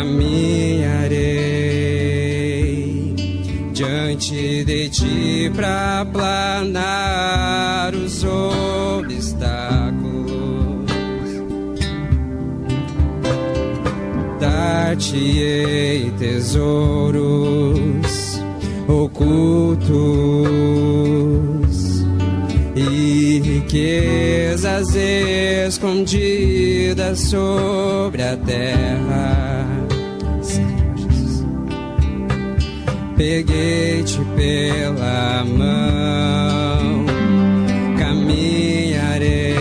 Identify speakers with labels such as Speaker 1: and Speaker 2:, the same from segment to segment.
Speaker 1: caminharei diante de ti pra aplanar os obstáculos. Dar-te-ei tesouros ocultos e riquezas escondidas sobre a terra. Senhor Jesus, peguei-te pela mão, caminharei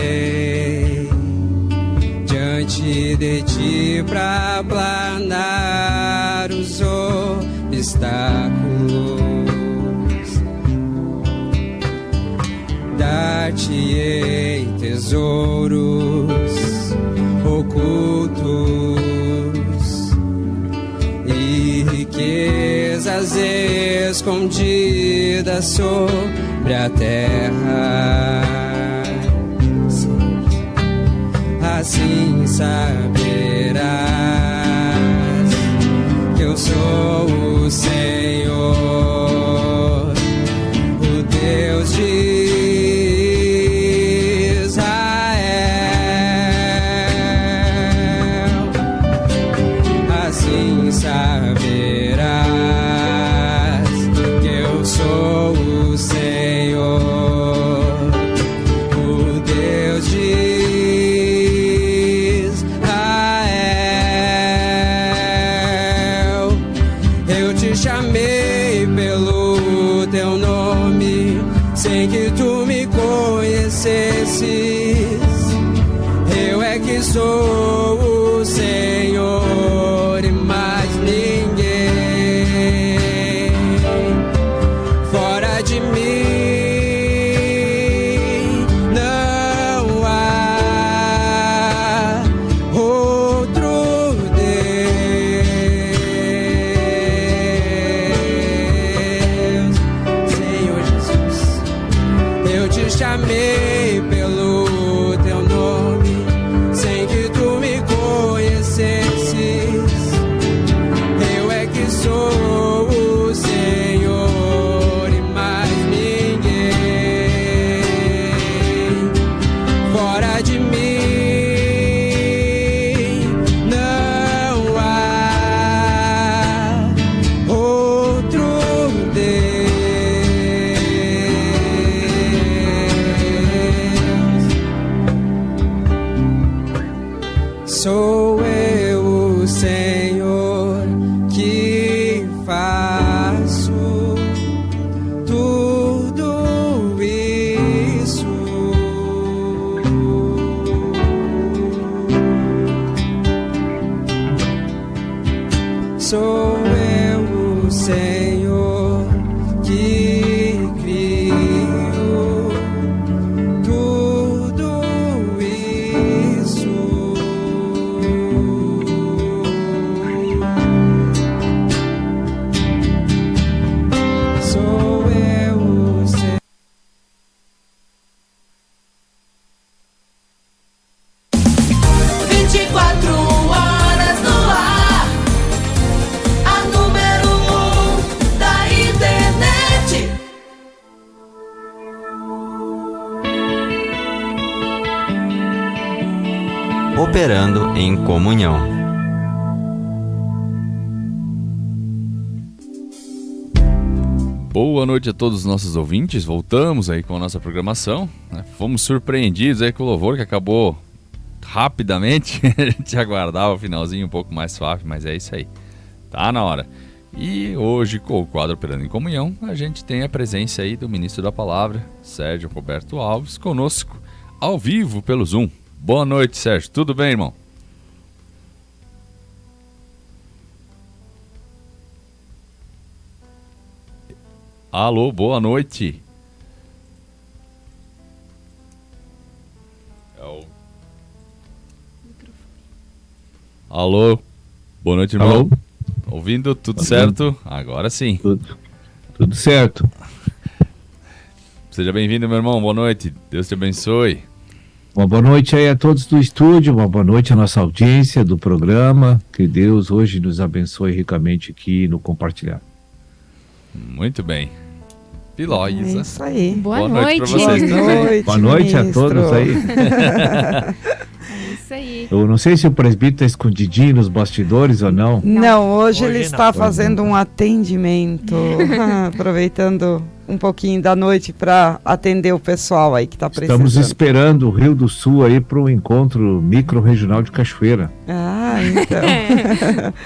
Speaker 1: diante de ti pra aplanar os obstáculos. Dar-te-ei tesouros ocultos e riquezas escondidas sobre a terra. Assim saberás que eu sou o Senhor, o Deus de saberás que eu sou o Senhor, o Deus de Israel. Eu te chamei pelo teu nome, sem que tu me conhecesses. Eu é que sou o Senhor e mais ninguém. Fora de mim não há outro Deus. Senhor Jesus, eu te chamei pelo teu nome, sem que tu me conhecesses. Eu é que sou o Senhor e mais ninguém. Fora de mim não há outro Deus. Sou eu o Senhor que faço tudo isso. Sou eu o Senhor que crio tudo isso. Sou eu o Senhor.
Speaker 2: 24 horas no ar, a número 1 da internet.
Speaker 3: Operando em comunhão.
Speaker 4: Boa noite a todos os nossos ouvintes, voltamos aí com a nossa programação, né? Fomos surpreendidos aí com o louvor que acabou rapidamente, a gente aguardava o finalzinho um pouco mais suave, mas é isso aí, tá na hora. E hoje com o quadro Operando em Comunhão, a gente tem a presença aí do ministro da Palavra, Sérgio Roberto Alves, conosco ao vivo pelo Zoom. Boa noite, Sérgio, tudo bem, irmão? Alô, boa noite. Alô, boa noite, irmão.
Speaker 5: Alô?
Speaker 4: Ouvindo, tudo certo? Agora sim.
Speaker 5: Tudo certo.
Speaker 4: Seja bem-vindo, meu irmão, boa noite. Deus te abençoe.
Speaker 5: Uma boa noite aí a todos do estúdio, uma boa noite à nossa audiência do programa. Que Deus hoje nos abençoe ricamente aqui no compartilhar.
Speaker 4: Muito bem. Piló,
Speaker 6: É
Speaker 4: Isa.
Speaker 6: isso aí.
Speaker 7: Boa
Speaker 4: noite pra
Speaker 7: noite.
Speaker 4: vocês também.
Speaker 5: Boa noite a todos aí.
Speaker 7: É isso aí.
Speaker 5: Eu não sei se o presbítero está escondidinho nos bastidores ou não.
Speaker 6: Não, hoje ele
Speaker 8: Hoje
Speaker 6: está
Speaker 8: não.
Speaker 6: fazendo um atendimento, aproveitando um pouquinho da noite para atender o pessoal aí que está precisando.
Speaker 5: Estamos esperando o Rio do Sul aí para o encontro micro-regional de Cachoeira.
Speaker 6: Ah, então.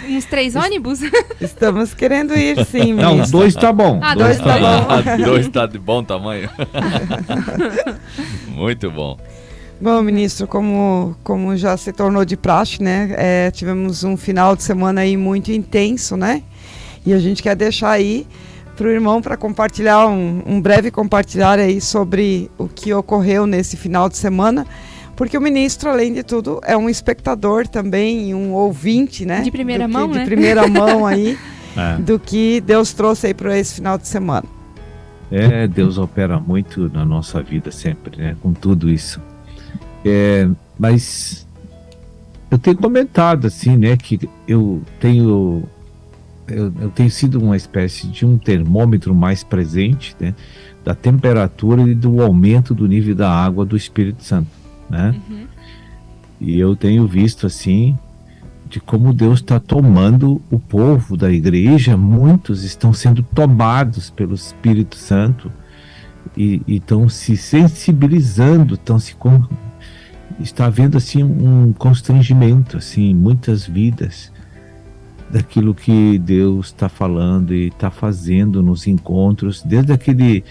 Speaker 7: Uns 3 ônibus?
Speaker 6: Estamos querendo ir sim,
Speaker 5: Não,
Speaker 6: ministro.
Speaker 5: 2 tá bom.
Speaker 7: Ah,
Speaker 5: Dois
Speaker 7: dois
Speaker 5: tá
Speaker 7: tá
Speaker 5: bom.
Speaker 4: Dois tá de bom tamanho. Muito bom.
Speaker 6: Bom, ministro, como já se tornou de praxe, né? Tivemos um final de semana aí muito intenso, né? E a gente quer deixar aí para o irmão para compartilhar um breve compartilhar aí sobre o que ocorreu nesse final de semana, porque o ministro, além de tudo, é um espectador também, um ouvinte, né?
Speaker 7: De primeira
Speaker 6: Do que-
Speaker 7: mão,
Speaker 6: de
Speaker 7: né?
Speaker 6: primeira mão aí,
Speaker 5: É.
Speaker 6: do que Deus trouxe aí para esse final de semana.
Speaker 5: Deus opera muito na nossa vida sempre, né? Com tudo isso. Mas eu tenho comentado assim, né? Que eu tenho sido uma espécie de um termômetro mais presente, né? Da temperatura e do aumento do nível da água do Espírito Santo, né?
Speaker 7: Uhum.
Speaker 5: E eu tenho visto assim de como Deus está tomando o povo da igreja. Muitos estão sendo tomados pelo Espírito Santo e estão se sensibilizando, está havendo assim um constrangimento assim em muitas vidas daquilo que Deus está falando e está fazendo nos encontros, desde aquele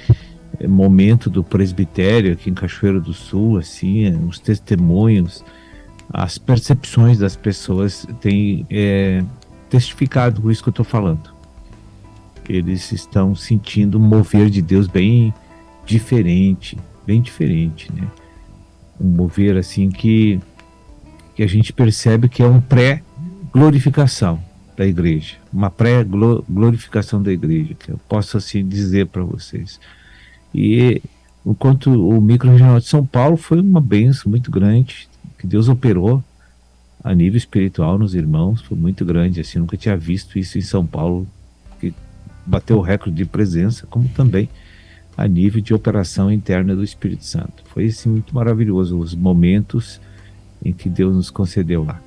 Speaker 5: momento do presbitério aqui em Cachoeira do Sul, assim, os testemunhos, as percepções das pessoas têm testificado com isso que eu estou falando. Eles estão sentindo um mover de Deus bem diferente, né? Um mover assim que a gente percebe que é um pré-glorificação da igreja, uma pré-glorificação da igreja, que eu posso assim dizer para vocês. E enquanto o micro-regional de São Paulo foi uma bênção muito grande, que Deus operou a nível espiritual nos irmãos, foi muito grande, assim, nunca tinha visto isso em São Paulo, que bateu o recorde de presença, como também a nível de operação interna do Espírito Santo. Foi assim, muito maravilhoso os momentos em que Deus nos concedeu lá.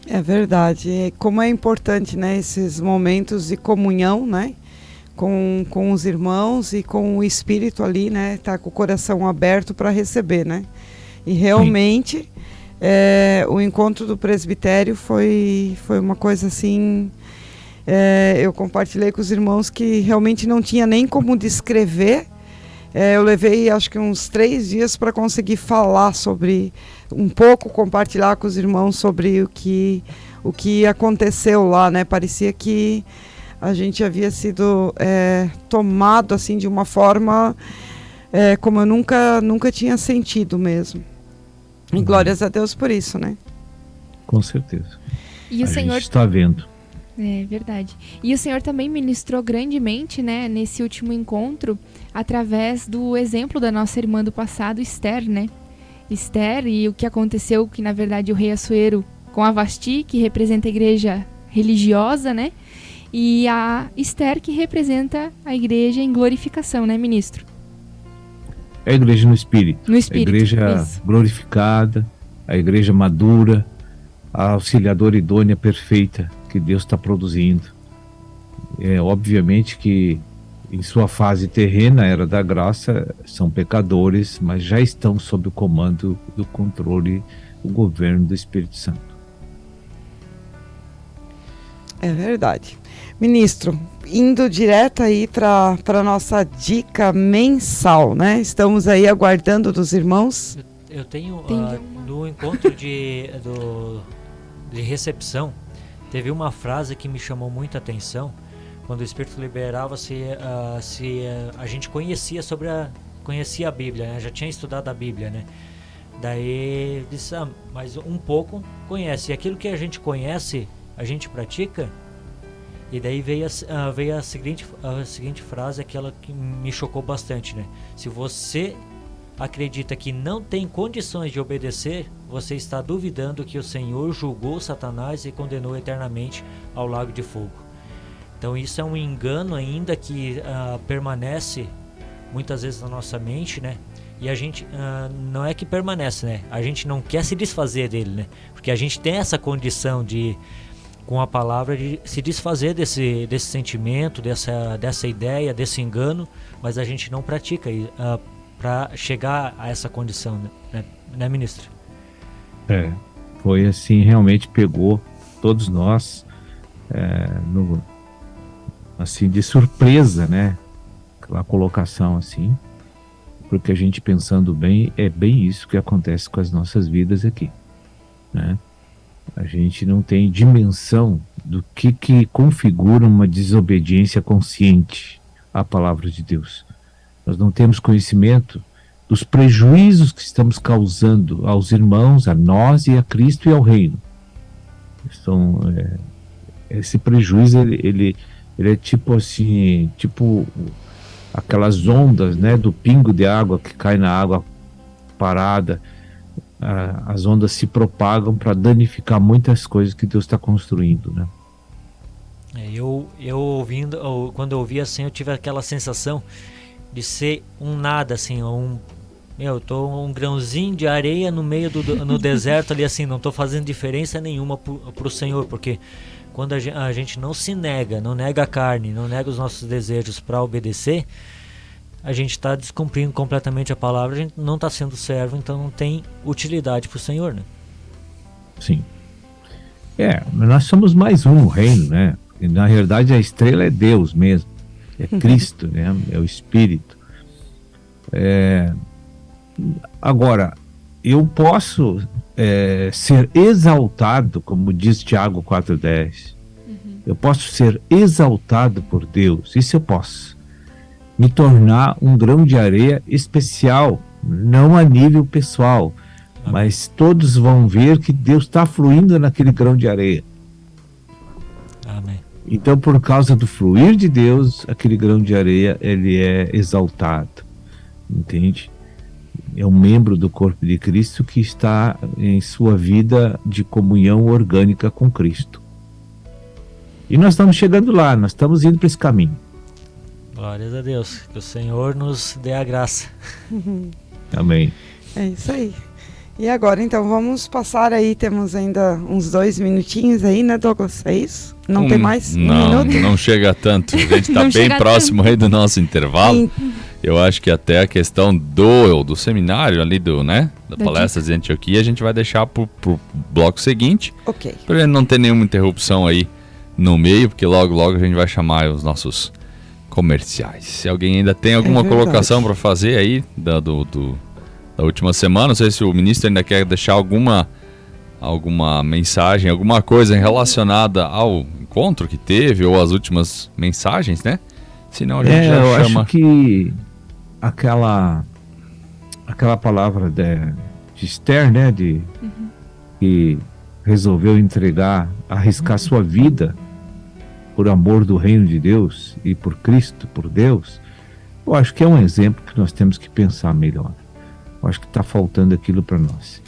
Speaker 6: É verdade. Como é importante, né, esses momentos de comunhão, né, com os irmãos e com o Espírito ali, né, tá com o coração aberto para receber, né. E realmente o encontro do presbitério foi uma coisa assim. Eu compartilhei com os irmãos que realmente não tinha nem como descrever. Eu levei acho que uns 3 dias para conseguir falar sobre, um pouco compartilhar com os irmãos sobre o que aconteceu lá, né? Parecia que a gente havia sido tomado assim de uma forma como eu nunca tinha sentido mesmo. E glórias a Deus por isso, né?
Speaker 5: Com certeza.
Speaker 7: E o Senhor
Speaker 5: gente está vendo.
Speaker 7: É verdade. E o Senhor também ministrou grandemente, né, nesse último encontro, através do exemplo da nossa irmã do passado, Esther, né? Esther e o que aconteceu, que na verdade o rei Assuero com a Vasti, que representa a igreja religiosa, né? E a Esther, que representa a igreja em glorificação, né, ministro?
Speaker 5: É a igreja no Espírito.
Speaker 7: No Espírito,
Speaker 5: A igreja
Speaker 7: isso.
Speaker 5: glorificada, a igreja madura, a auxiliadora idônea perfeita que Deus está produzindo. Obviamente que em sua fase terrena, era da graça, são pecadores, mas já estão sob o comando do controle, o governo do Espírito Santo.
Speaker 6: É verdade. Ministro, indo direto aí para a nossa dica mensal, né? Estamos aí aguardando dos irmãos.
Speaker 8: Eu tenho,
Speaker 7: Tem uma.
Speaker 8: no encontro de recepção, teve uma frase que me chamou muita atenção, quando o Espírito liberava se a gente conhecia a Bíblia, né? Já tinha estudado a Bíblia, né? Daí disse, mas um pouco conhece, e aquilo que a gente conhece, a gente pratica. E daí veio a seguinte frase, aquela que me chocou bastante, né? Se você acredita que não tem condições de obedecer, você está duvidando que o Senhor julgou Satanás e condenou eternamente ao lago de fogo. Então isso é um engano ainda que permanece muitas vezes na nossa mente, né? E a gente não é que permanece, né? A gente não quer se desfazer dele, né? Porque a gente tem essa condição de, com a palavra, de se desfazer desse sentimento, dessa ideia, desse engano, mas a gente não pratica para chegar a essa condição, né, ministro?
Speaker 5: Foi assim, realmente pegou todos nós assim, de surpresa, né? Aquela colocação assim, porque a gente pensando bem, é bem isso que acontece com as nossas vidas aqui, né? A gente não tem dimensão do que configura uma desobediência consciente à palavra de Deus. Nós não temos conhecimento dos prejuízos que estamos causando aos irmãos, a nós e a Cristo e ao reino. Então, esse prejuízo, ele é tipo assim, tipo aquelas ondas, né, do pingo de água que cai na água parada. As ondas se propagam para danificar muitas coisas que Deus está construindo, né?
Speaker 8: Eu ouvindo, quando eu ouvi assim, eu tive aquela sensação de ser um nada, assim, eu tô um grãozinho de areia no meio no deserto ali, assim, não tô fazendo diferença nenhuma pro Senhor, porque quando a gente não se nega, não nega a carne, não nega os nossos desejos para obedecer, a gente está descumprindo completamente a palavra, a gente não está sendo servo, então não tem utilidade para o Senhor, né?
Speaker 5: Sim. Mas nós somos mais um no reino, né? E, na realidade, a estrela é Deus mesmo, é Cristo, né? É o Espírito. Agora, eu posso ser exaltado, como diz Tiago 4,10. Eu posso ser exaltado por Deus, isso eu posso. Me tornar um grão de areia especial, não a nível pessoal, mas todos vão ver que Deus está fluindo naquele grão de areia.
Speaker 8: Amém.
Speaker 5: Então, por causa do fluir de Deus, aquele grão de areia, ele é exaltado, entende? É um membro do corpo de Cristo que está em sua vida de comunhão orgânica com Cristo. E nós estamos chegando lá, nós estamos indo para esse caminho.
Speaker 8: Glórias a Deus, que o Senhor nos dê a graça.
Speaker 5: Amém.
Speaker 6: É isso aí. E agora, então, vamos passar aí, temos ainda uns 2 minutinhos aí, né, Douglas? É isso? Não tem mais?
Speaker 4: Não, não chega tanto. A gente está bem próximo aí do nosso intervalo. Eu acho que até a questão do seminário ali, da palestra de Antioquia, a gente vai deixar pro bloco seguinte.
Speaker 6: Ok.
Speaker 4: Para não ter nenhuma interrupção aí no meio, porque logo a gente vai chamar os nossos comerciais. Se alguém ainda tem alguma colocação para fazer aí da última semana, não sei se o ministro ainda quer deixar alguma mensagem, alguma coisa relacionada ao encontro que teve ou às últimas mensagens, né? Senão a gente já
Speaker 5: eu
Speaker 4: chama.
Speaker 5: acho que aquela palavra de Esther, né, que resolveu arriscar sua vida por amor do reino de Deus e por Cristo, por Deus, eu acho que é um exemplo que nós temos que pensar melhor. Eu acho que está faltando aquilo para nós.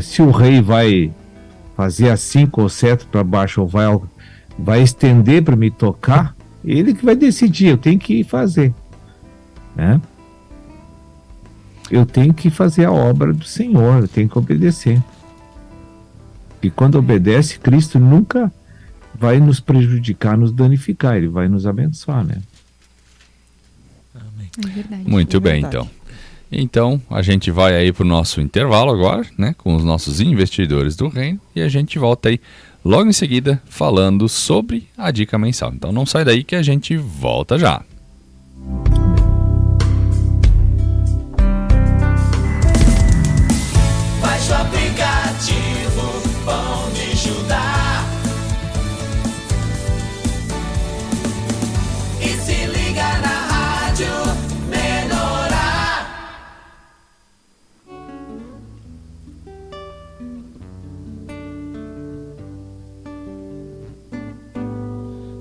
Speaker 5: Se o rei vai fazer assim com o cetro para baixo ou vai estender para me tocar, ele que vai decidir, eu tenho que fazer, né? Eu tenho que fazer a obra do Senhor, eu tenho que obedecer. E quando obedece, Cristo nunca vai nos prejudicar, nos danificar, ele vai nos abençoar, né?
Speaker 8: Amém.
Speaker 7: É verdade.
Speaker 4: Muito bem, então. Então, a gente vai aí para o nosso intervalo agora, né, com os nossos investidores do reino, e a gente volta aí logo em seguida falando sobre a dica mensal. Então não sai daí que a gente volta já.
Speaker 2: Baixe o aplicativo Pão de Judá e se liga na rádio Menorá.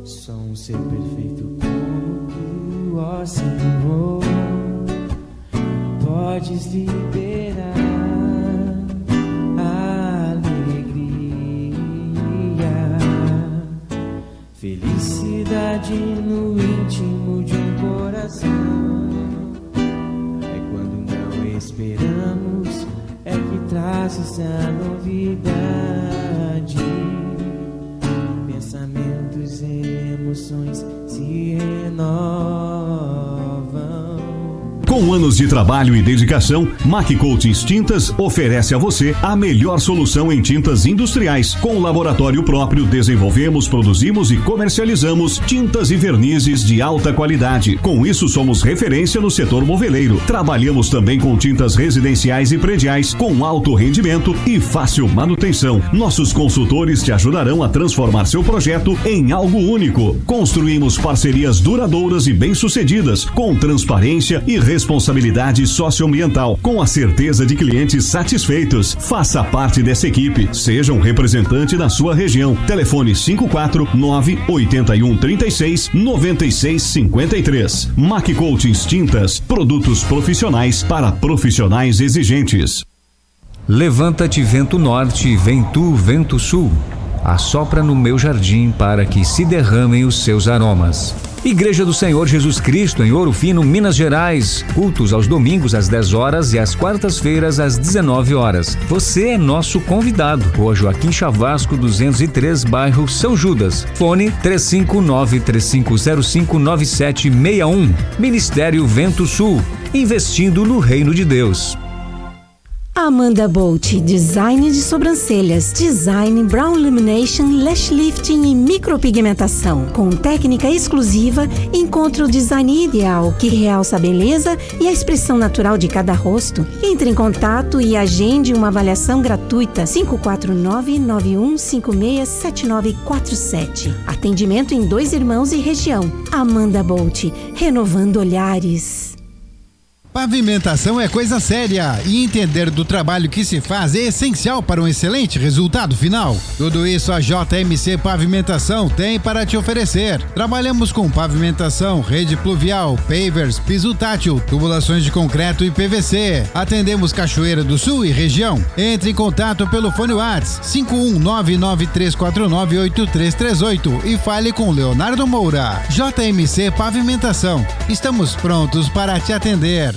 Speaker 1: Sou um ser perfeito como tu, ó Senhor.
Speaker 9: podes liberar alegria, felicidade no íntimo de um coração. É quando não esperamos, é que traz essa novidade. Pensamentos e emoções se renovam.
Speaker 10: Com anos de trabalho e dedicação, Mac Coatings Tintas oferece a você a melhor solução em tintas industriais. Com laboratório próprio, desenvolvemos, produzimos e comercializamos tintas e vernizes de alta qualidade. Com isso, somos referência no setor moveleiro. Trabalhamos também com tintas residenciais e prediais, com alto rendimento e fácil manutenção. Nossos consultores te ajudarão a transformar seu projeto em algo único. Construímos parcerias duradouras e bem-sucedidas, com transparência e responsabilidade socioambiental, com a certeza de clientes satisfeitos. Faça parte dessa equipe. Seja um representante da sua região. Telefone 549-8136-9653. Mac Coatings Tintas. Produtos profissionais para profissionais exigentes.
Speaker 11: Levanta-te, vento norte, vem tu, vento sul. Assopra no meu jardim para que se derramem os seus aromas. Igreja do Senhor Jesus Cristo, em Ouro Fino, Minas Gerais. Cultos aos domingos às 10 horas e às quartas-feiras às 19 horas. Você é nosso convidado. Rua Joaquim Chavasco, 203, bairro São Judas. Fone 359-3505-9761. Ministério Vento Sul. Investindo no Reino de Deus.
Speaker 12: Amanda Bolt, design de sobrancelhas, design, brow illumination, lash lifting e micropigmentação. Com técnica exclusiva, encontre o design ideal que realça a beleza e a expressão natural de cada rosto. Entre em contato e agende uma avaliação gratuita. 549-9156-7947. Atendimento em 2 Irmãos e região. Amanda Bolt, renovando olhares.
Speaker 13: Pavimentação é coisa séria e entender do trabalho que se faz é essencial para um excelente resultado final. Tudo isso a JMC Pavimentação tem para te oferecer. Trabalhamos com pavimentação, rede pluvial, pavers, piso tátil, tubulações de concreto e PVC. Atendemos Cachoeira do Sul e região. Entre em contato pelo fone WhatsApp 51993498338 e fale com Leonardo Moura. JMC Pavimentação. Estamos prontos para te atender.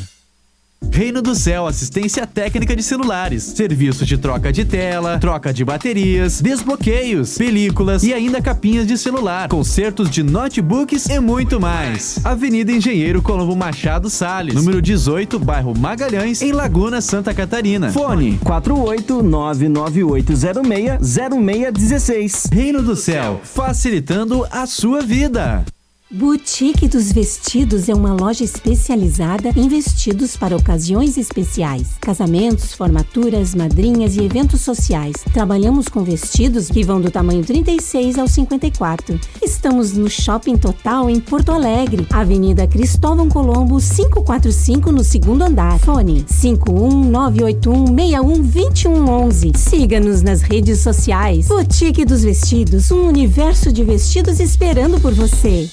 Speaker 14: Reino do Céu Assistência Técnica de Celulares. Serviço de troca de tela, troca de baterias, desbloqueios, películas e ainda capinhas de celular, consertos de notebooks e muito mais. Avenida Engenheiro Colombo Machado Salles, número 18, bairro Magalhães, em Laguna, Santa Catarina. Fone 48998060616. Reino do Céu, facilitando a sua vida.
Speaker 12: Boutique dos Vestidos é uma loja especializada em vestidos para ocasiões especiais, casamentos, formaturas, madrinhas e eventos sociais. Trabalhamos com vestidos que vão do tamanho 36 ao 54. Estamos no Shopping Total em Porto Alegre, Avenida Cristóvão Colombo, 545 no 2º andar. Fone 51981612111. Siga-nos nas redes sociais. Boutique dos Vestidos, um universo de vestidos esperando por você.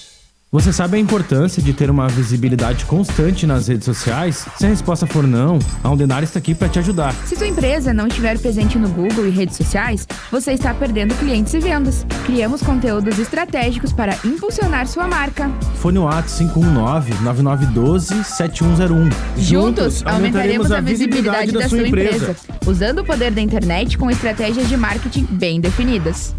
Speaker 15: Você sabe a importância de ter uma visibilidade constante nas redes sociais? Se a resposta for não, a Undenar está aqui para te ajudar.
Speaker 16: Se sua empresa não estiver presente no Google e redes sociais, você está perdendo clientes e vendas. Criamos conteúdos estratégicos para impulsionar sua marca.
Speaker 15: Fone WhatsApp 519-9912-7101.
Speaker 16: Juntos, aumentaremos a visibilidade da sua empresa, usando o poder da internet com estratégias de marketing bem definidas.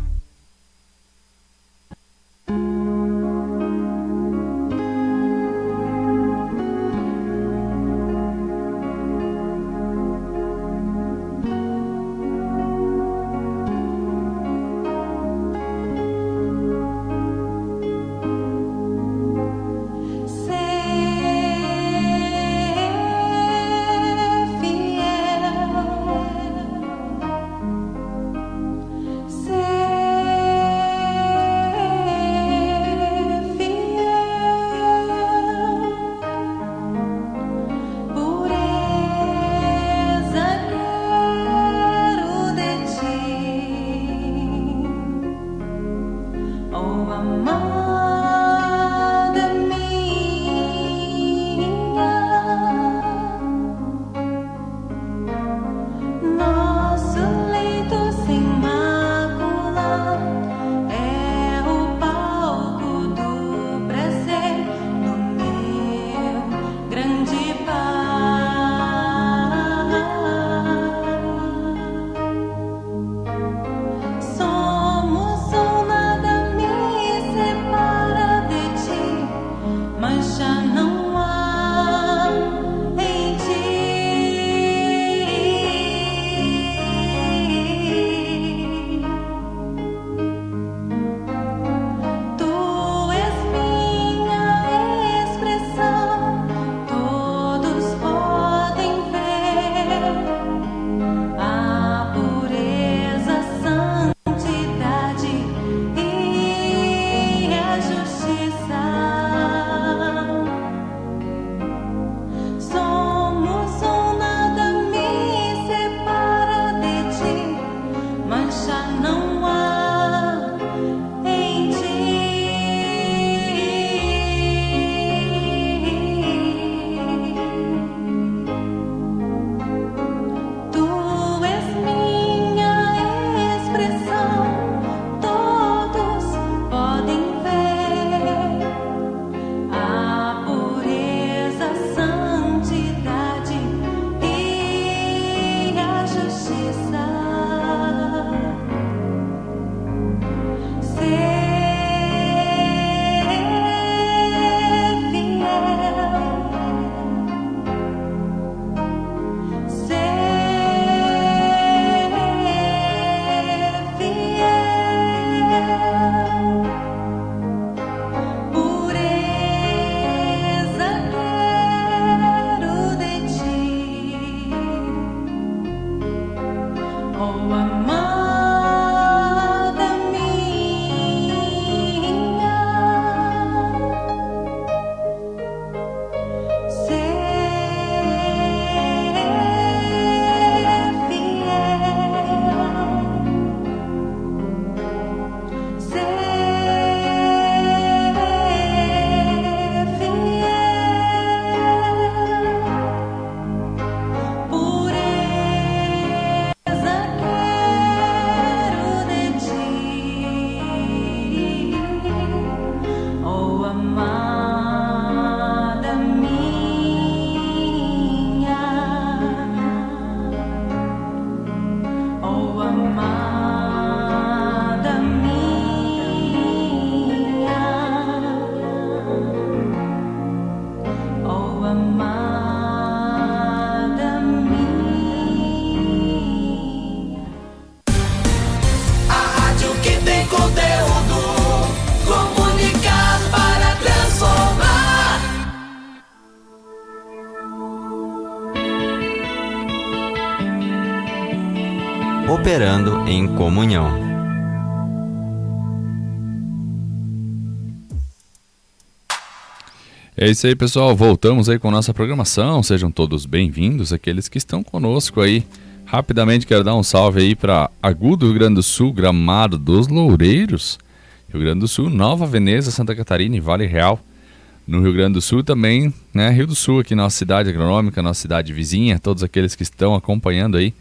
Speaker 3: operando em comunhão.
Speaker 4: É isso aí, pessoal. Voltamos aí com nossa programação. Sejam todos bem-vindos, aqueles que estão conosco aí. Rapidamente quero dar um salve aí para Agudo, Rio Grande do Sul, Gramado dos Loureiros, Rio Grande do Sul, Nova Veneza, Santa Catarina e Vale Real. No Rio Grande do Sul também, né? Rio do Sul, aqui nossa cidade agronômica, nossa cidade vizinha, todos aqueles que estão acompanhando aí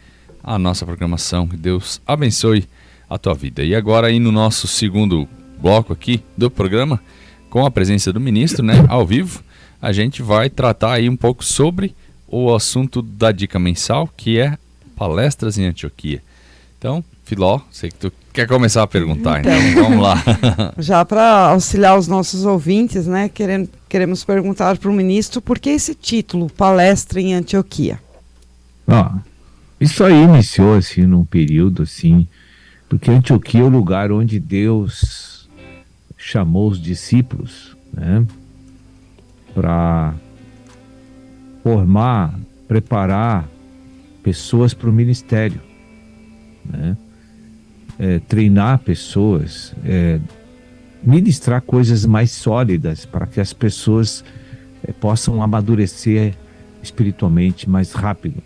Speaker 4: a nossa programação. Que Deus abençoe a tua vida. E agora aí no nosso segundo bloco aqui do programa, com a presença do ministro, né, ao vivo, a gente vai tratar aí um pouco sobre o assunto da dica mensal, que é palestras em Antioquia. Então, Filó, sei que tu quer começar a perguntar, então vamos lá.
Speaker 6: Já para auxiliar os nossos ouvintes, né, queremos perguntar para o ministro por que esse título, Palestra em Antioquia?
Speaker 5: Isso aí iniciou assim num período assim, porque Antioquia é o lugar onde Deus chamou os discípulos, né, para formar, preparar pessoas para o ministério, né? Treinar pessoas, ministrar coisas mais sólidas para que as pessoas possam amadurecer espiritualmente mais rápido.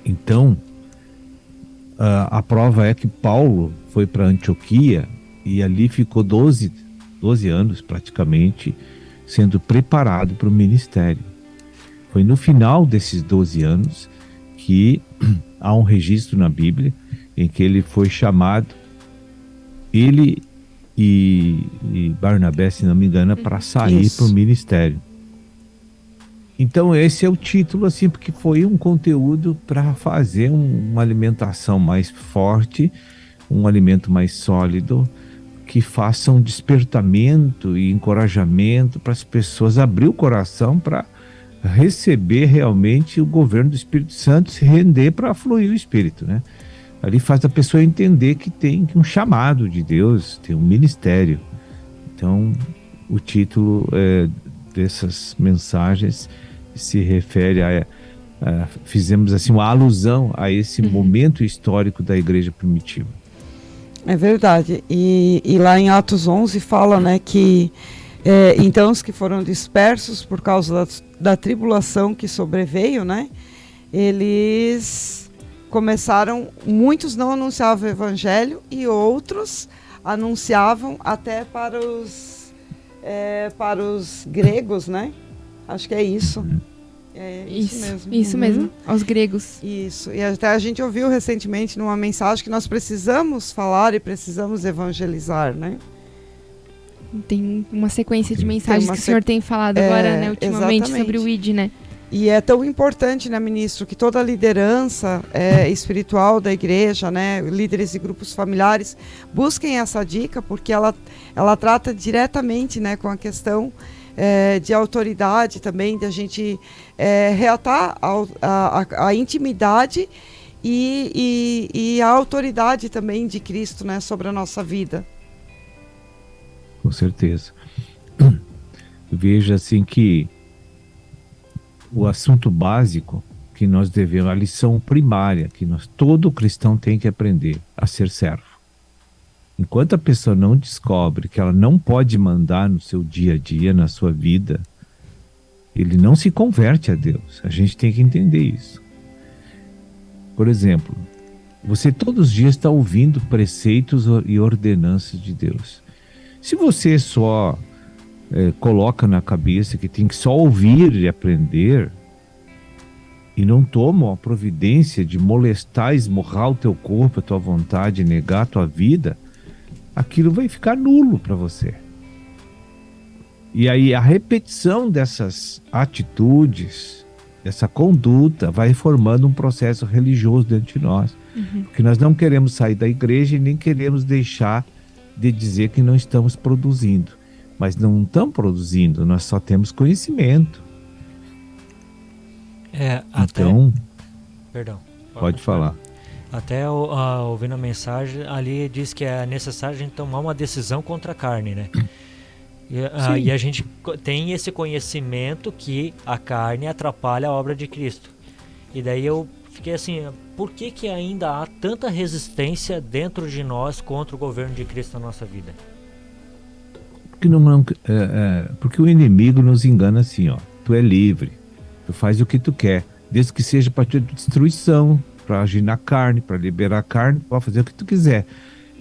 Speaker 5: Então, a prova é que Paulo foi para Antioquia e ali ficou 12 anos praticamente sendo preparado para o ministério. Foi no final desses 12 anos que há um registro na Bíblia em que ele foi chamado, ele e Barnabé, se não me engano, para sair para o ministério. Então esse é o título, assim, porque foi um conteúdo para fazer uma alimentação mais forte, um alimento mais sólido, que faça um despertamento e encorajamento para as pessoas abrir o coração para receber realmente o governo do Espírito Santo, se render para fluir o Espírito, né? Ali faz a pessoa entender que tem um chamado de Deus, tem um ministério. Então, o título dessas mensagens se refere fizemos assim uma alusão a esse momento histórico da igreja primitiva.
Speaker 6: É verdade. E lá em Atos 11 fala, né, que então os que foram dispersos por causa da tribulação que sobreveio, né, eles começaram, muitos não anunciavam o evangelho e outros anunciavam até para os gregos, né? Acho que é isso.
Speaker 7: Isso mesmo, aos gregos.
Speaker 6: Isso, e até a gente ouviu recentemente numa mensagem que nós precisamos falar e precisamos evangelizar, né?
Speaker 7: Tem uma sequência de mensagens que o senhor tem falado agora, né, ultimamente, exatamente, sobre o ID, né?
Speaker 6: E é tão importante, né, ministro, que toda a liderança espiritual da igreja, né, líderes e grupos familiares, busquem essa dica, porque ela trata diretamente, né, com a questão de autoridade também, de a gente reatar a intimidade e a autoridade também de Cristo, né, sobre a nossa vida.
Speaker 5: Com certeza. Veja assim que o assunto básico que nós devemos, a lição primária que todo cristão tem que aprender a ser servo. Enquanto a pessoa não descobre que ela não pode mandar no seu dia a dia, na sua vida, ele não se converte a Deus. A gente tem que entender isso. Por exemplo, você todos os dias está ouvindo preceitos e ordenanças de Deus. Se você só coloca na cabeça que tem que só ouvir e aprender e não toma a providência de molestar, esmurrar o teu corpo, a tua vontade, negar a tua vida, aquilo vai ficar nulo para você. E aí a repetição dessas atitudes, essa conduta, vai formando um processo religioso dentro de nós. Porque nós não queremos sair da igreja e nem queremos deixar de dizer que não estamos produzindo. Mas não estamos produzindo, nós só temos conhecimento. Então,
Speaker 8: perdão.
Speaker 5: Pode falar.
Speaker 8: Até ouvindo a mensagem, ali diz que é necessário a gente tomar uma decisão contra a carne, né? E a gente tem esse conhecimento que a carne atrapalha a obra de Cristo. E daí eu fiquei assim, por que ainda há tanta resistência dentro de nós contra o governo de Cristo na nossa vida?
Speaker 5: Porque o inimigo nos engana assim, ó. Tu é livre, tu faz o que tu quer, desde que seja para tua destruição, para agir na carne, para liberar a carne, pode fazer o que tu quiser.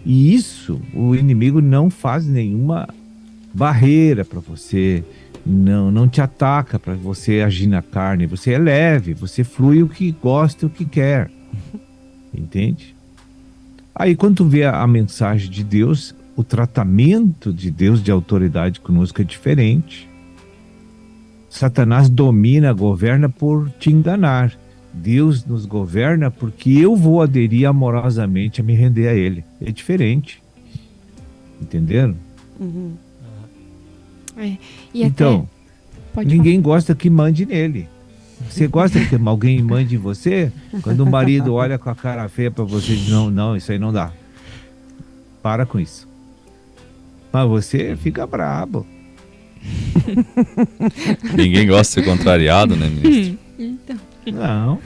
Speaker 5: E isso, o inimigo não faz nenhuma barreira para você, não te ataca para você agir na carne. Você é leve, você flui o que gosta, o que quer. Entende? Aí quando tu vê a mensagem de Deus, o tratamento de Deus de autoridade conosco é diferente. Satanás domina, governa por te enganar. Deus nos governa porque eu vou aderir amorosamente a me render a Ele. É diferente. Entenderam?
Speaker 7: Uhum.
Speaker 5: Então, ninguém gosta que mande nele. Você gosta que alguém mande em você? Quando o marido olha com a cara feia para você e diz, não, isso aí não dá. Para com isso. Mas você fica brabo.
Speaker 4: Ninguém gosta de ser contrariado, né, ministro?
Speaker 7: Então.
Speaker 5: Não,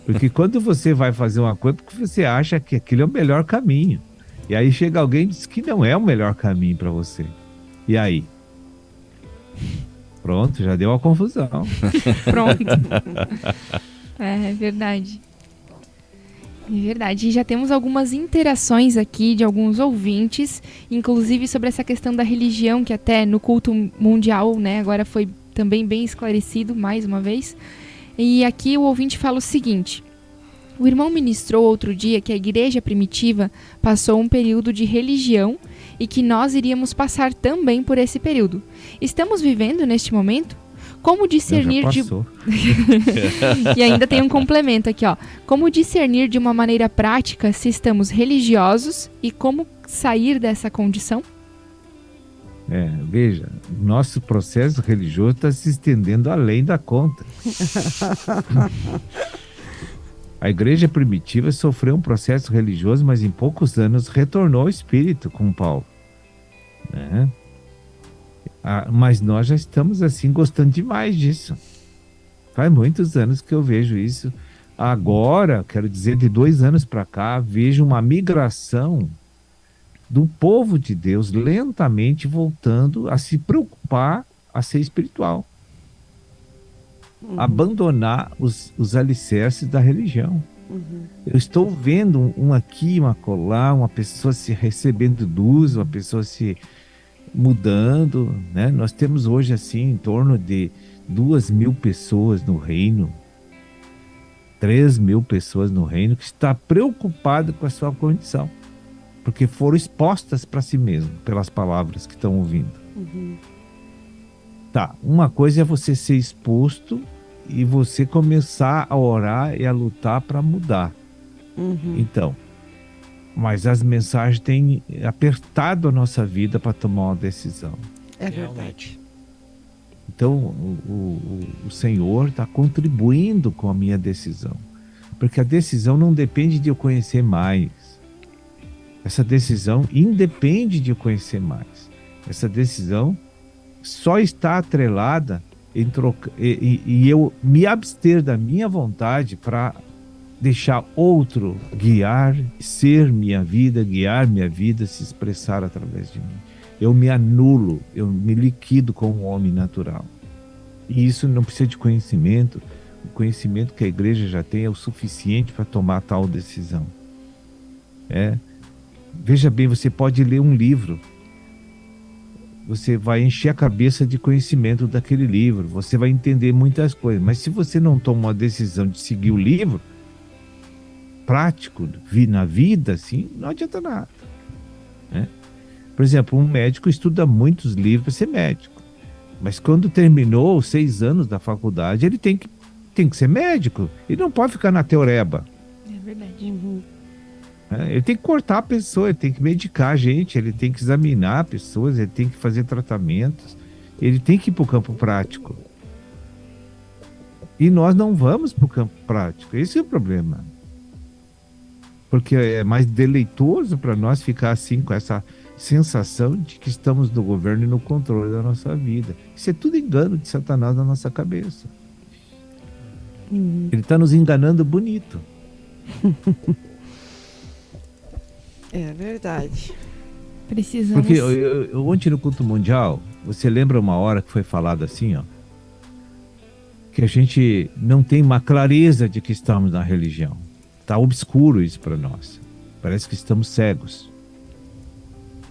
Speaker 5: porque quando você vai fazer uma coisa, porque você acha que aquilo é o melhor caminho. E aí chega alguém e diz que não é o melhor caminho para você. E aí? Pronto, já deu uma confusão.
Speaker 7: Pronto. É verdade. É verdade. E já temos algumas interações aqui de alguns ouvintes, inclusive sobre essa questão da religião, que até no culto mundial, né, agora foi também bem esclarecido, mais uma vez. E aqui o ouvinte fala o seguinte: o irmão ministrou outro dia que a igreja primitiva passou um período de religião e que nós iríamos passar também por esse período. Estamos vivendo neste momento? Como discernir E ainda tem um complemento aqui, ó. Como discernir de uma maneira prática se estamos religiosos e como sair dessa condição?
Speaker 5: Veja, nosso processo religioso está se estendendo além da conta. A igreja primitiva sofreu um processo religioso, mas em poucos anos retornou ao espírito com Paulo. Né? Mas nós já estamos assim gostando demais disso. Faz muitos anos que eu vejo isso. Agora, quero dizer, de 2 anos para cá, vejo uma migração do povo de Deus lentamente voltando a se preocupar a ser espiritual. Abandonar os alicerces da religião. Eu estou vendo um aqui, uma colar, uma pessoa se recebendo luz, uma pessoa se mudando, né? Nós temos hoje assim em torno de 2.000 pessoas no reino, 3.000 pessoas no reino que está preocupado com a sua condição, porque foram expostas para si mesmo pelas palavras que estão ouvindo. Tá, uma coisa é você ser exposto e você começar a orar e a lutar para mudar. Então, mas as mensagens têm apertado a nossa vida para tomar uma decisão.
Speaker 6: É verdade.
Speaker 5: Então, o Senhor está contribuindo com a minha decisão, porque a decisão não depende de eu conhecer mais. Essa decisão independe de eu conhecer mais. Essa decisão só está atrelada e eu me abster da minha vontade para deixar outro ser minha vida, guiar minha vida, se expressar através de mim. Eu me anulo, eu me liquido como um homem natural. E isso não precisa de conhecimento. O conhecimento que a igreja já tem é o suficiente para tomar tal decisão. Veja bem, você pode ler um livro, você vai encher a cabeça de conhecimento daquele livro, você vai entender muitas coisas, mas se você não toma uma decisão de seguir o livro, prático, na vida, assim, não adianta nada. Né? Por exemplo, um médico estuda muitos livros para ser médico, mas quando terminou os 6 anos da faculdade, ele tem que ser médico, ele não pode ficar na teoreba.
Speaker 7: É verdade.
Speaker 5: Ele tem que cortar a pessoa, ele tem que medicar a gente, ele tem que examinar pessoas, ele tem que fazer tratamentos, ele tem que ir para o campo prático. E nós não vamos para o campo prático, esse é o problema. Porque é mais deleitoso para nós ficar assim com essa sensação de que estamos no governo e no controle da nossa vida. Isso é tudo engano de Satanás na nossa cabeça. Ele está nos enganando bonito.
Speaker 6: É verdade.
Speaker 7: Precisamos.
Speaker 5: Porque ontem no culto mundial, você lembra uma hora que foi falado assim, ó, que a gente não tem uma clareza de que estamos na religião. Está obscuro isso para nós. Parece que estamos cegos.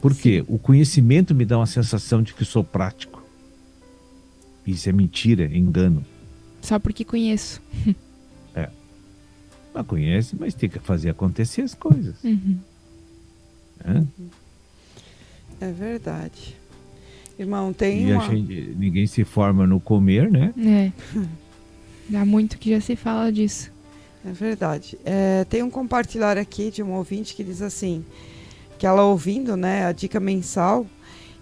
Speaker 5: Por quê? O conhecimento me dá uma sensação de que sou prático. Isso é mentira, é engano.
Speaker 7: Só porque conheço.
Speaker 5: É. Não conhece, mas tem que fazer acontecer as coisas.
Speaker 7: Uhum.
Speaker 6: É verdade. Irmão, tem
Speaker 5: E
Speaker 6: uma...
Speaker 5: ninguém se forma no comer, né?
Speaker 7: É. Dá muito que já se fala disso.
Speaker 6: É verdade. Tem um compartilhar aqui de um ouvinte que diz assim, que ela ouvindo, né, a dica mensal,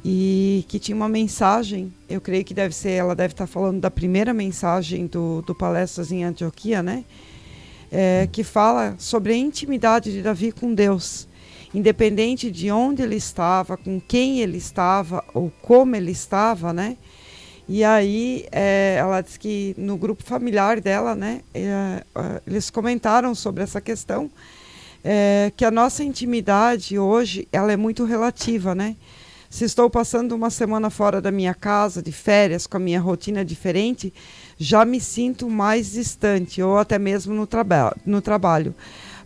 Speaker 6: e que tinha uma mensagem, eu creio que ela deve estar falando da primeira mensagem do Palestras em Antioquia, né? Que fala sobre a intimidade de Davi com Deus. Independente de onde ele estava, com quem ele estava ou como ele estava, né? E aí ela diz que no grupo familiar dela, né, eles comentaram sobre essa questão, que a nossa intimidade hoje ela é muito relativa, né? Se estou passando uma semana fora da minha casa, de férias, com a minha rotina diferente, já me sinto mais distante, ou até mesmo no trabalho.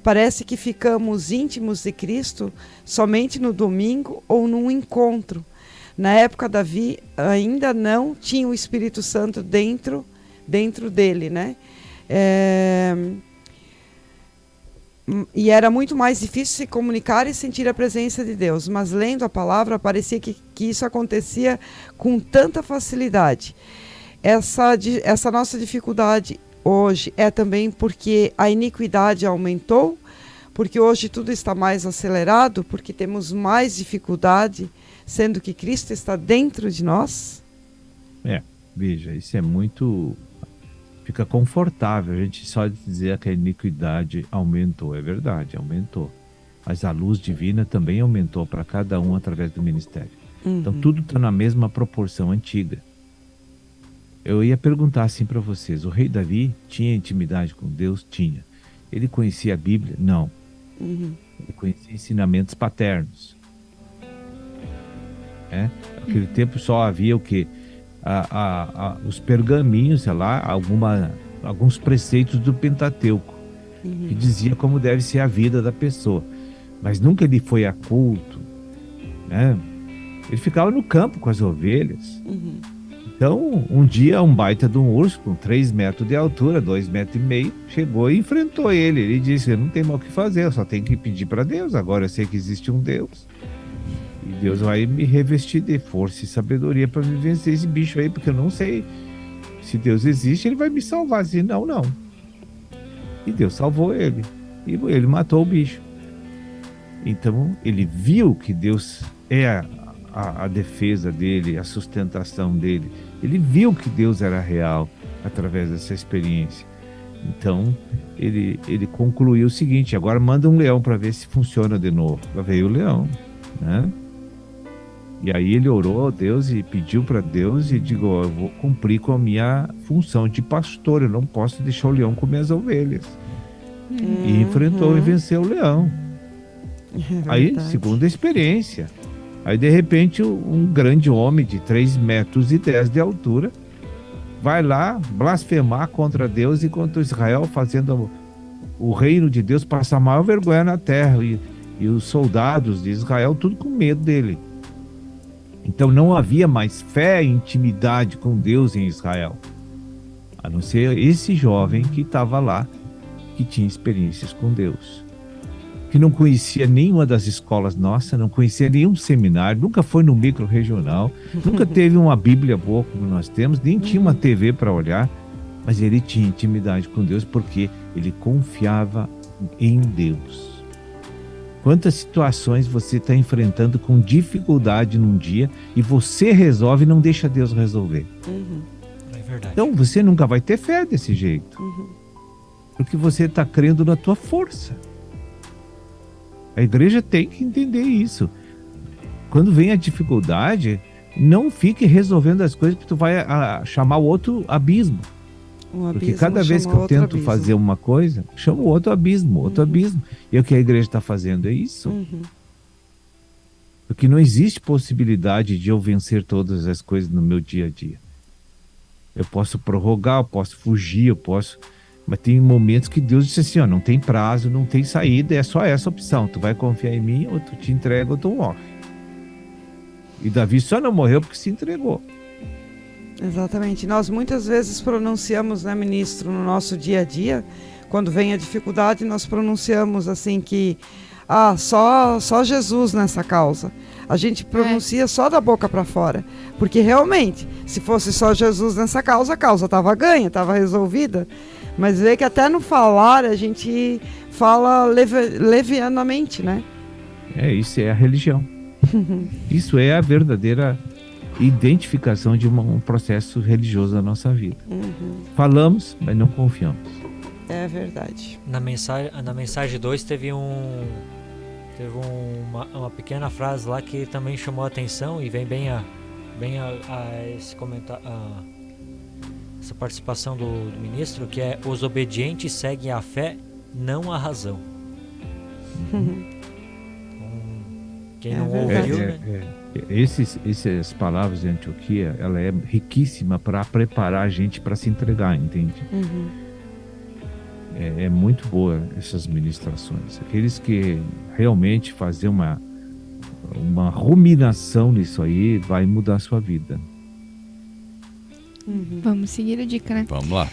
Speaker 6: Parece que ficamos íntimos de Cristo somente no domingo ou num encontro. Na época, Davi ainda não tinha o Espírito Santo dentro dele, né? E era muito mais difícil se comunicar e sentir a presença de Deus. Mas lendo a palavra, parecia que isso acontecia com tanta facilidade. Essa nossa dificuldade hoje é também porque a iniquidade aumentou, porque hoje tudo está mais acelerado, porque temos mais dificuldade, sendo que Cristo está dentro de nós?
Speaker 5: Veja, isso é muito... Fica confortável a gente só dizer que a iniquidade aumentou. É verdade, aumentou. Mas a luz divina também aumentou para cada um através do ministério. Então tudo está na mesma proporção antiga. Eu ia perguntar assim para vocês, o rei Davi tinha intimidade com Deus? Tinha. Ele conhecia a Bíblia? Não. Ele conhecia ensinamentos paternos. Naquele tempo só havia o quê? Os pergaminhos, sei lá, alguns preceitos do Pentateuco, que dizia como deve ser a vida da pessoa. Mas nunca ele foi a culto, né? Ele ficava no campo com as ovelhas. Então, um dia, um baita de um urso com 3 metros de altura, 2,5 metros, chegou e enfrentou ele. Ele disse, eu não tenho mais o que fazer, eu só tenho que pedir para Deus. Agora eu sei que existe um Deus. E Deus vai me revestir de força e sabedoria para me vencer esse bicho aí, porque eu não sei se Deus existe, ele vai me salvar. Assim, não. E Deus salvou ele. E ele matou o bicho. Então, ele viu que Deus é a defesa dele, a sustentação dele. Ele viu que Deus era real através dessa experiência. Então, ele concluiu o seguinte, agora manda um leão para ver se funciona de novo. Lá veio o leão, né? E aí ele orou a Deus e pediu para Deus e digo, eu vou cumprir com a minha função de pastor, eu não posso deixar o leão comer as ovelhas. E enfrentou e venceu o leão. Aí, segunda experiência. Aí, de repente, um grande homem de 3,10 metros de altura vai lá blasfemar contra Deus e contra Israel, fazendo o reino de Deus passar maior vergonha na terra. E os soldados de Israel, tudo com medo dele. Então, não havia mais fé e intimidade com Deus em Israel. A não ser esse jovem que estava lá, que tinha experiências com Deus. Que não conhecia nenhuma das escolas nossas, não conhecia nenhum seminário, nunca foi no micro-regional, nunca teve uma Bíblia boa como nós temos, nem tinha uma TV para olhar, mas ele tinha intimidade com Deus porque ele confiava em Deus. Quantas situações você está enfrentando com dificuldade num dia e você resolve e não deixa Deus resolver?
Speaker 8: É verdade.
Speaker 5: Então você nunca vai ter fé desse jeito, porque você está crendo na tua força. A igreja tem que entender isso. Quando vem a dificuldade, não fique resolvendo as coisas que tu vai chamar o outro abismo. Porque cada vez que eu tento fazer uma coisa, chama outro abismo, abismo. E o que a igreja está fazendo é isso. Porque não existe possibilidade de eu vencer todas as coisas no meu dia a dia. Eu posso prorrogar, eu posso fugir, eu posso... Mas tem momentos que Deus disse assim, ó, não tem prazo, não tem saída, é só essa opção. Tu vai confiar em mim, ou tu te entrega, ou tu morre. E Davi só não morreu porque se entregou.
Speaker 6: Exatamente. Nós muitas vezes pronunciamos, né, ministro, no nosso dia a dia, quando vem a dificuldade, nós pronunciamos assim que só Jesus nessa causa. A gente pronuncia só da boca para fora. Porque realmente, se fosse só Jesus nessa causa, a causa estava ganha, estava resolvida. Mas vê que até no falar a gente fala levianamente, né?
Speaker 5: Isso é a religião. Isso é a verdadeira identificação de um processo religioso da nossa vida. Falamos, mas não confiamos.
Speaker 6: É verdade.
Speaker 8: Na mensagem 2 teve uma pequena frase lá que também chamou a atenção e vem bem a esse comentário, essa participação do ministro, que é: os obedientes seguem a fé, não a razão. Quem não ouviu, né? Essas palavras de Antioquia, ela é riquíssima para preparar a gente para se entregar, entende? É muito boa essas ministrações. Aqueles que realmente fazem uma ruminação nisso aí, vai mudar a sua vida.
Speaker 7: Vamos seguir a dica, né?
Speaker 4: Vamos lá.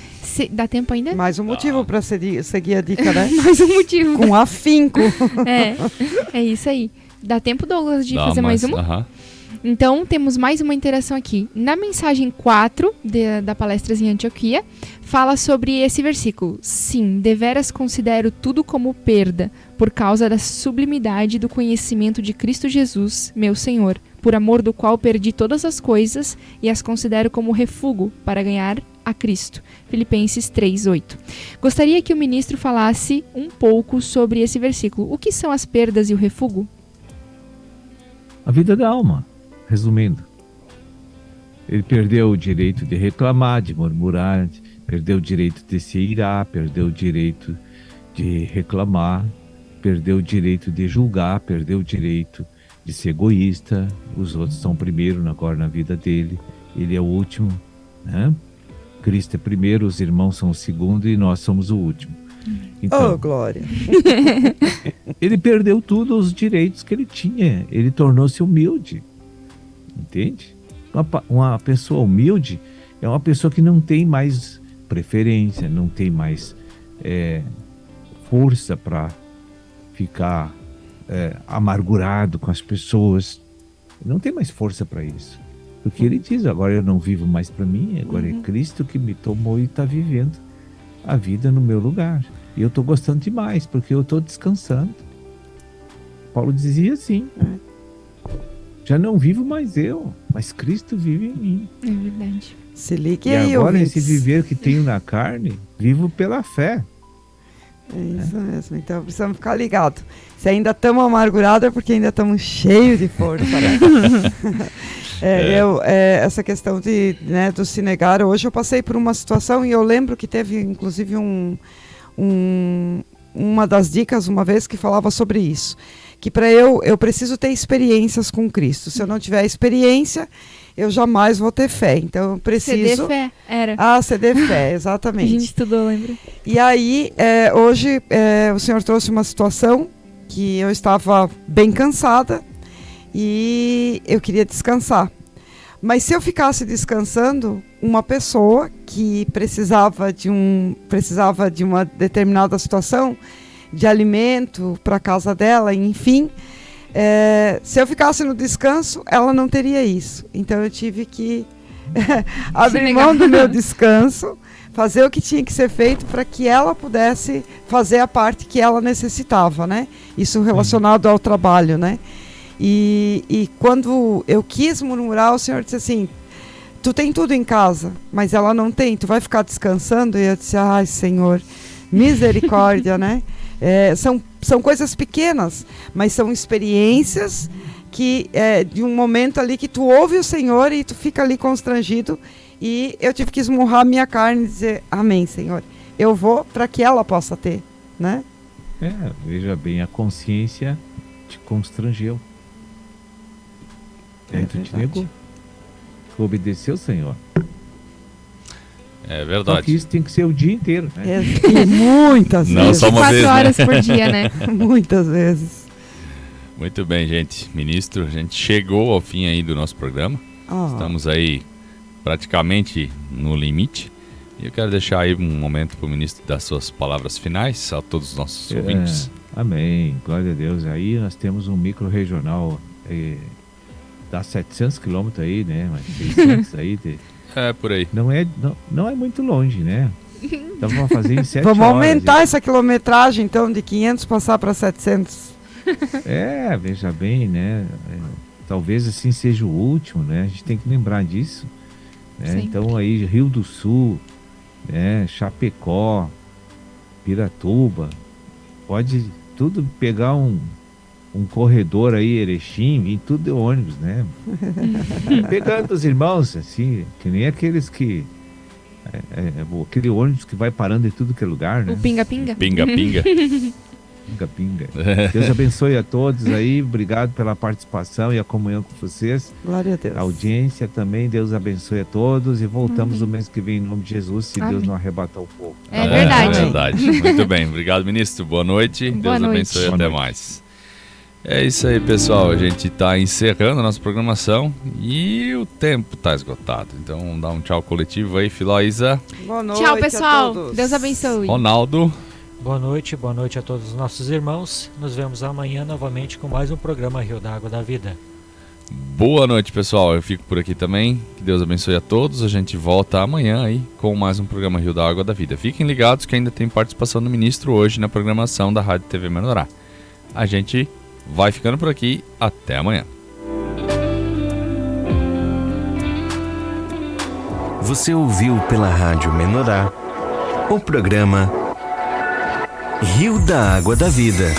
Speaker 7: Dá tempo ainda?
Speaker 6: Mais um motivo para seguir a dica, né?
Speaker 7: Mais um motivo.
Speaker 6: Com afinco.
Speaker 7: É isso aí. Dá tempo, Douglas, de fazer mais uma? Então, temos mais uma interação aqui. Na mensagem 4 da Palestras em Antioquia, fala sobre esse versículo. Sim, deveras considero tudo como perda, por causa da sublimidade do conhecimento de Cristo Jesus, meu Senhor, por amor do qual perdi todas as coisas e as considero como refúgio para ganhar a Cristo. Filipenses 3:8. Gostaria que o ministro falasse um pouco sobre esse versículo. O que são as perdas e o refúgio?
Speaker 5: A vida da alma, resumindo. Ele perdeu o direito de reclamar, de murmurar, perdeu o direito de se irar, perdeu o direito de reclamar, perdeu o direito de julgar, perdeu o direito de ser egoísta. Os outros são primeiro agora na vida dele, ele é o último, né? Cristo é primeiro, os irmãos são o segundo e nós somos o último. Então,
Speaker 6: glória!
Speaker 5: Ele perdeu todos os direitos que ele tinha, ele tornou-se humilde, entende? Uma pessoa humilde é uma pessoa que não tem mais preferência, não tem mais força para ficar amargurado com as pessoas, não tem mais força para isso, porque ele diz: agora eu não vivo mais para mim, agora é Cristo que me tomou e está vivendo a vida no meu lugar, e eu estou gostando demais, porque eu estou descansando. Paulo dizia assim: já não vivo mais eu, mas Cristo vive em mim.
Speaker 7: É verdade.
Speaker 6: Se ligue
Speaker 5: e
Speaker 6: aí,
Speaker 5: agora
Speaker 6: ouvintes.
Speaker 5: Esse viver que tenho na carne, vivo pela fé.
Speaker 6: É isso mesmo, então precisamos ficar ligados. Se ainda estamos amargurados é porque ainda estamos cheios de força, né? Essa questão do se negar, hoje eu passei por uma situação e eu lembro que teve inclusive uma das dicas uma vez que falava sobre isso, que para eu preciso ter experiências com Cristo. Se eu não tiver experiência, eu jamais vou ter fé. Então eu preciso...
Speaker 7: CD fé, era.
Speaker 6: CD fé, exatamente.
Speaker 7: A gente estudou, lembra?
Speaker 6: E aí, hoje, o senhor trouxe uma situação que eu estava bem cansada e eu queria descansar. Mas se eu ficasse descansando, uma pessoa que precisava de uma determinada situação de alimento para a casa dela, enfim, se eu ficasse no descanso, ela não teria isso. Então eu tive que abrir mão do meu descanso, fazer o que tinha que ser feito para que ela pudesse fazer a parte que ela necessitava, né? Isso relacionado ao trabalho, né? E quando eu quis murmurar, o senhor disse assim: tu tem tudo em casa, mas ela não tem, tu vai ficar descansando? E eu disse: ai, Senhor, misericórdia, né? São coisas pequenas, mas são experiências que de um momento ali que tu ouve o Senhor e tu fica ali constrangido E eu tive que esmurrar a minha carne e dizer, amém, Senhor. Eu vou para que ela possa ter, né?
Speaker 5: Veja bem, a consciência te constrangeu. E aí tu te negou. Tu obedeceu, Senhor.
Speaker 4: É verdade.
Speaker 5: Só que isso tem que ser o dia inteiro, né?
Speaker 6: E muitas vezes.
Speaker 4: Não só uma
Speaker 7: 4
Speaker 4: vez,
Speaker 7: horas
Speaker 4: né?
Speaker 7: por dia, né?
Speaker 6: Muitas vezes.
Speaker 4: Muito bem, gente. Ministro, a gente chegou ao fim aí do nosso programa. Estamos aí praticamente no limite. E eu quero deixar aí um momento para o ministro dar suas palavras finais a todos os nossos ouvintes.
Speaker 5: Amém. Glória a Deus. Aí nós temos um micro-regional, dá 700 quilômetros aí, né? Mas 600 aí.
Speaker 4: Por aí.
Speaker 5: Não é muito longe, né? Então vamos fazer em 7
Speaker 6: Vamos
Speaker 5: horas.
Speaker 6: aumentar essa quilometragem, então, de 500 passar para 700.
Speaker 5: Veja bem, né? Talvez assim seja o último, né? A gente tem que lembrar disso. Né? Então aí Rio do Sul, né? Chapecó, Piratuba, pode tudo pegar um corredor aí, Erechim, vir tudo de ônibus, né? Pegando os irmãos, assim, que nem aqueles que... aquele ônibus que vai parando em tudo que é lugar, né?
Speaker 7: O pinga-pinga.
Speaker 4: Pinga-pinga.
Speaker 5: Pinga-pinga. Deus abençoe a todos aí, obrigado pela participação e a comunhão com vocês.
Speaker 6: Glória a Deus.
Speaker 5: A audiência também, Deus abençoe a todos e voltamos no mês que vem em nome de Jesus, se Deus não arrebatar o povo.
Speaker 7: É verdade.
Speaker 4: É verdade. Muito bem, obrigado, ministro. Boa noite.
Speaker 7: Boa
Speaker 4: Deus
Speaker 7: noite.
Speaker 4: abençoe, até mais. É isso aí, pessoal. A gente está encerrando a nossa programação e o tempo está esgotado. Então, vamos dar um tchau coletivo aí, Filoísa.
Speaker 6: Boa noite.
Speaker 7: Tchau, pessoal.
Speaker 6: A todos.
Speaker 7: Deus abençoe.
Speaker 4: Ronaldo.
Speaker 8: Boa noite a todos os nossos irmãos. Nos vemos amanhã novamente com mais um programa Rio da Água da Vida.
Speaker 4: Boa noite, pessoal. Eu fico por aqui também. Que Deus abençoe a todos. A gente volta amanhã aí com mais um programa Rio da Água da Vida. Fiquem ligados que ainda tem participação do ministro hoje na programação da Rádio TV Menorá. A gente vai ficando por aqui. Até amanhã.
Speaker 17: Você ouviu pela Rádio Menorá o programa Rio da Água da Vida.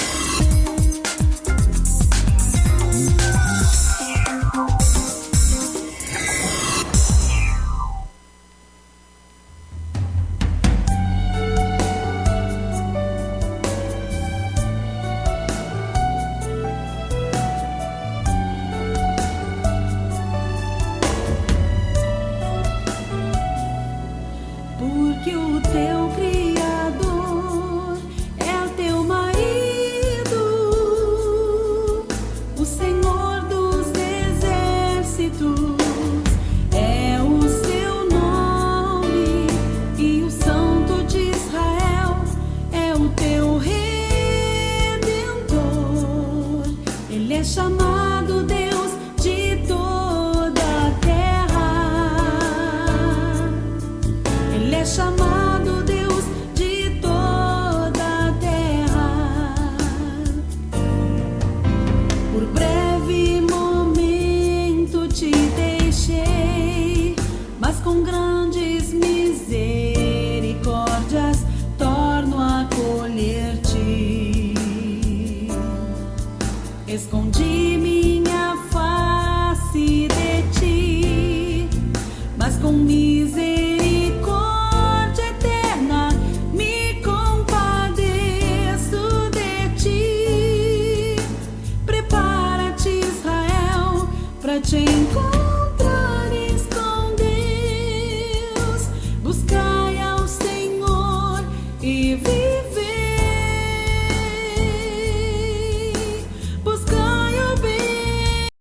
Speaker 2: Porque o teu Criador é o teu marido, o Senhor dos exércitos é o seu nome, e o Santo de Israel é o teu Redentor. Ele é chamado Deus de toda a terra. Ele é chamado Deus de toda a terra. Por breve momento te deixei, mas com grandes misericórdias torno a acolher-te. Escondi minha face de ti, mas com misericórdia eterna me compadeço de ti. Prepara-te, Israel, pra te encontrar.